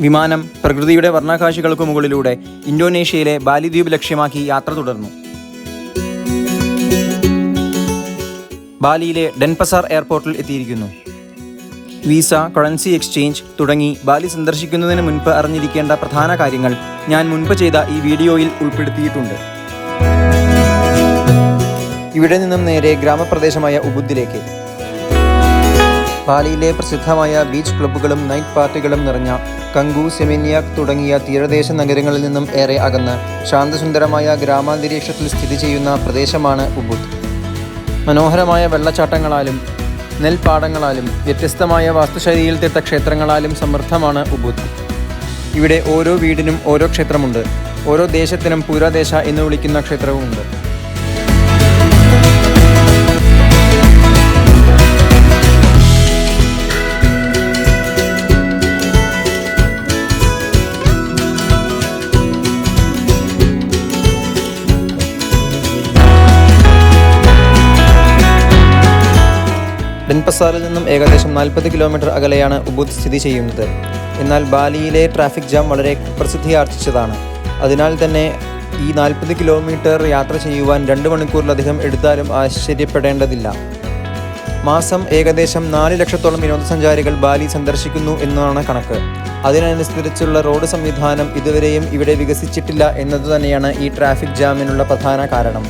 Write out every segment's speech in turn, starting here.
വിമാനം പ്രകൃതിയുടെ വർണ്ണകാഴ്ചകൾക്ക് മുകളിലൂടെ ഇന്തോനേഷ്യയിലെ ബാലി ദ്വീപ് ലക്ഷ്യമാക്കി യാത്ര തുടർന്നു. ബാലിയിലെ ഡെൻപസാർ എയർപോർട്ടിൽ എത്തിയിരിക്കുന്നു. വീസ, കറൻസി എക്സ്ചേഞ്ച് തുടങ്ങി ബാലി സന്ദർശിക്കുന്നതിന് മുൻപ് അറിഞ്ഞിരിക്കേണ്ട പ്രധാന കാര്യങ്ങൾ ഞാൻ മുൻപ് ചെയ്ത ഈ വീഡിയോയിൽ ഉൾപ്പെടുത്തിയിട്ടുണ്ട്. ഇവിടെ നിന്നും നേരെ ഗ്രാമപ്രദേശമായ ഉബുദിലേക്ക്. ബാലിയിലെ പ്രസിദ്ധമായ ബീച്ച് ക്ലബ്ബുകളും നൈറ്റ് പാർട്ടികളും നിറഞ്ഞ കങ്കു, സെമിനിയാക് തുടങ്ങിയ തീരദേശ നഗരങ്ങളിൽ നിന്നും ഏറെ അകന്ന് ശാന്തസുന്ദരമായ ഗ്രാമാന്തരീക്ഷത്തിൽ സ്ഥിതി ചെയ്യുന്ന പ്രദേശമാണ് ഉബുദ്. മനോഹരമായ വെള്ളച്ചാട്ടങ്ങളാലും നെൽപ്പാടങ്ങളാലും വ്യത്യസ്തമായ വാസ്തുശൈലിയിൽ തീർത്ത ക്ഷേത്രങ്ങളാലും സമൃദ്ധമാണ് ഉബുദ്. ഇവിടെ ഓരോ വീടിനും ഓരോ ക്ഷേത്രമുണ്ട്. ഓരോ ദേശത്തിനും പുരാദേശ എന്ന് വിളിക്കുന്ന ക്ഷേത്രവുമുണ്ട്. ഡെൻപസാറിൽ നിന്നും ഏകദേശം 40 കിലോമീറ്റർ അകലെയാണ് ഉബുദ് സ്ഥിതി ചെയ്യുന്നത്. എന്നാൽ ബാലിയിലെ ട്രാഫിക് ജാം വളരെ പ്രസിദ്ധിയാർജിച്ചതാണ്. അതിനാൽ തന്നെ ഈ 40 കിലോമീറ്റർ യാത്ര ചെയ്യുവാൻ 2 മണിക്കൂറിലധികം എടുത്താലും ആശ്ചര്യപ്പെടേണ്ടതില്ല. മാസം ഏകദേശം 4 ലക്ഷത്തോളം വിനോദസഞ്ചാരികൾ ബാലി സന്ദർശിക്കുന്നു എന്നാണ് കണക്ക്. അതിനനുസരിച്ചുള്ള റോഡ് സംവിധാനം ഇതുവരെയും ഇവിടെ വികസിച്ചിട്ടില്ല എന്നതുതന്നെയാണ് ഈ ട്രാഫിക് ജാമിനുള്ള പ്രധാന കാരണം.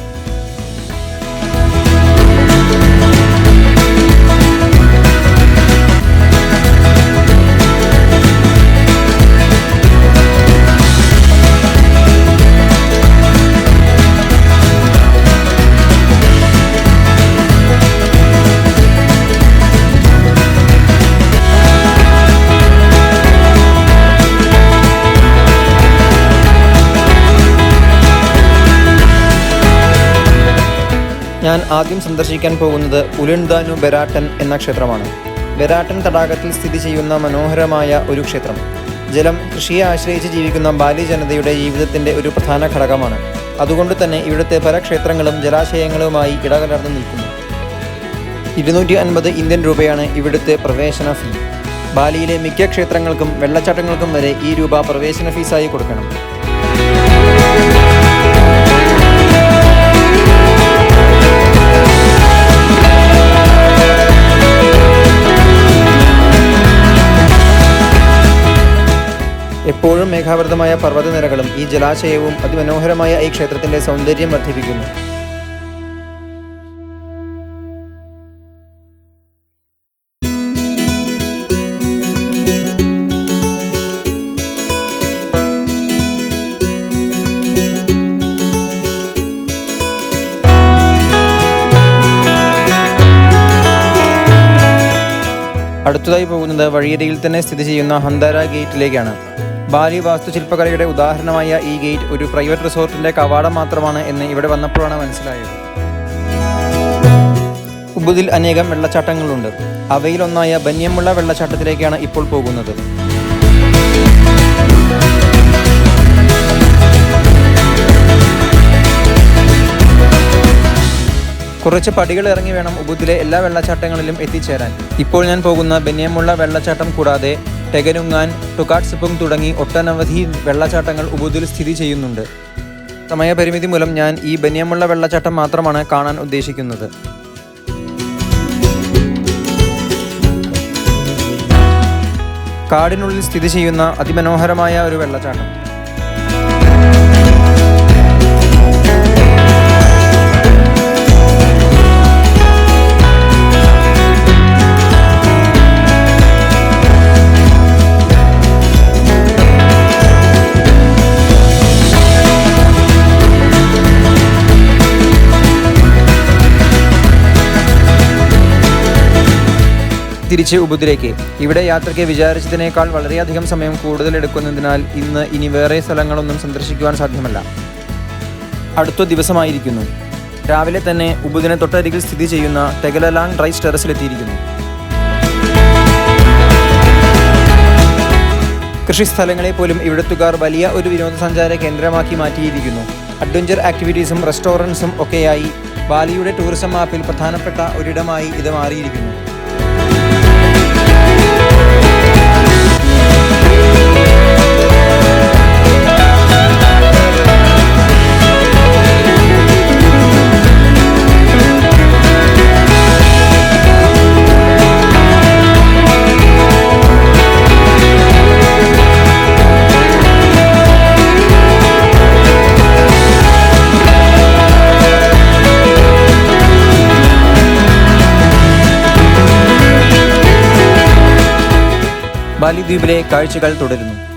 ഞാൻ ആദ്യം സന്ദർശിക്കാൻ പോകുന്നത് ഉലുൻദാനു ബെരാട്ടൻ എന്ന ക്ഷേത്രമാണ്. ബെരാട്ടൻ തടാകത്തിൽ സ്ഥിതി ചെയ്യുന്ന മനോഹരമായ ഒരു ക്ഷേത്രം. ജലം കൃഷിയെ ആശ്രയിച്ച് ജീവിക്കുന്ന ബാലി ജനതയുടെ ജീവിതത്തിൻ്റെ ഒരു പ്രധാന ഘടകമാണ്. അതുകൊണ്ട് തന്നെ ഇവിടുത്തെ പല ക്ഷേത്രങ്ങളും ജലാശയങ്ങളുമായി ഇടകലർന്ന് നിൽക്കുന്നു. 250 ഇന്ത്യൻ രൂപയാണ് ഇവിടുത്തെ പ്രവേശന ഫീ. ബാലിയിലെ മിക്ക ക്ഷേത്രങ്ങൾക്കും വെള്ളച്ചാട്ടങ്ങൾക്കും വരെ ഈ രൂപ പ്രവേശന ഫീസായി കൊടുക്കണം. എപ്പോഴും മേഘാവൃതമായ പർവ്വതനിരകളും ഈ ജലാശയവും അതിമനോഹരമായ ഈ ക്ഷേത്രത്തിൻ്റെ സൗന്ദര്യം വർദ്ധിപ്പിക്കുന്നു. അടുത്തതായി പോകുന്നത് വഴിയരികിൽ തന്നെ സ്ഥിതി ചെയ്യുന്ന ഹന്താര ഗേറ്റിലേക്കാണ്. ബാലി വാസ്തുശില്പകലയുടെ ഉദാഹരണമായ ഈ ഗേറ്റ് ഒരു പ്രൈവറ്റ് റിസോർട്ടിൻ്റെ കവാടം മാത്രമാണ് എന്ന് ഇവിടെ വന്നപ്പോഴാണ് മനസ്സിലായത്. ഉബുദിൽ അനേകം വെള്ളച്ചാട്ടങ്ങളുണ്ട്. അവയിലൊന്നായ ബന്യമുള്ള വെള്ളച്ചാട്ടത്തിലേക്കാണ് ഇപ്പോൾ പോകുന്നത്. കുറച്ച് പടികൾ ഇറങ്ങി വേണം ഉബുദിലെ എല്ലാ വെള്ളച്ചാട്ടങ്ങളിലും എത്തിച്ചേരാൻ. ഇപ്പോൾ ഞാൻ പോകുന്ന ബന്യമുള്ള വെള്ളച്ചാട്ടം കൂടാതെ ടെഗനുങ്ങാൻ, ടുകാട്സിപ്പുങ് തുടങ്ങി ഒട്ടനവധി വെള്ളച്ചാട്ടങ്ങൾ ഉബുദിൽ സ്ഥിതി ചെയ്യുന്നുണ്ട്. സമയപരിമിതി മൂലം ഞാൻ ഈ ബന്യമുള്ള വെള്ളച്ചാട്ടം മാത്രമാണ് കാണാൻ ഉദ്ദേശിക്കുന്നത്. കാടിനുള്ളിൽ സ്ഥിതി ചെയ്യുന്ന അതിമനോഹരമായ ഒരു വെള്ളച്ചാട്ടം. തിരിച്ച് ഉബുദിലേക്ക്. ഇവിടെ യാത്രയ്ക്ക് വിചാരിച്ചതിനേക്കാൾ വളരെയധികം സമയം കൂടുതൽ എടുക്കുന്നതിനാൽ ഇനി വേറെ സ്ഥലങ്ങളൊന്നും സന്ദർശിക്കുവാൻ സാധ്യമല്ല. അടുത്ത ദിവസമായിരിക്കുന്നു. രാവിലെ തന്നെ ഉബുദിനെ തൊട്ടരികിൽ സ്ഥിതി ചെയ്യുന്ന ടെഗലലാങ് റൈസ് ടെറസിലെത്തിയിരിക്കുന്നു. കൃഷിസ്ഥലങ്ങളെ പോലും ഇവിടുത്തുകാർ വലിയ ഒരു വിനോദസഞ്ചാര കേന്ദ്രമാക്കി മാറ്റിയിരിക്കുന്നു. അഡ്വഞ്ചർ ആക്ടിവിറ്റീസും റെസ്റ്റോറൻറ്റ്സും ഒക്കെയായി ബാലിയുടെ ടൂറിസം മാപ്പിൽ പ്രധാനപ്പെട്ട ഒരിടമായി ഇത് മാറിയിരിക്കുന്നു. ബാലി ദ്വീപിലെ കാഴ്ചകൾ തുടരുന്നു.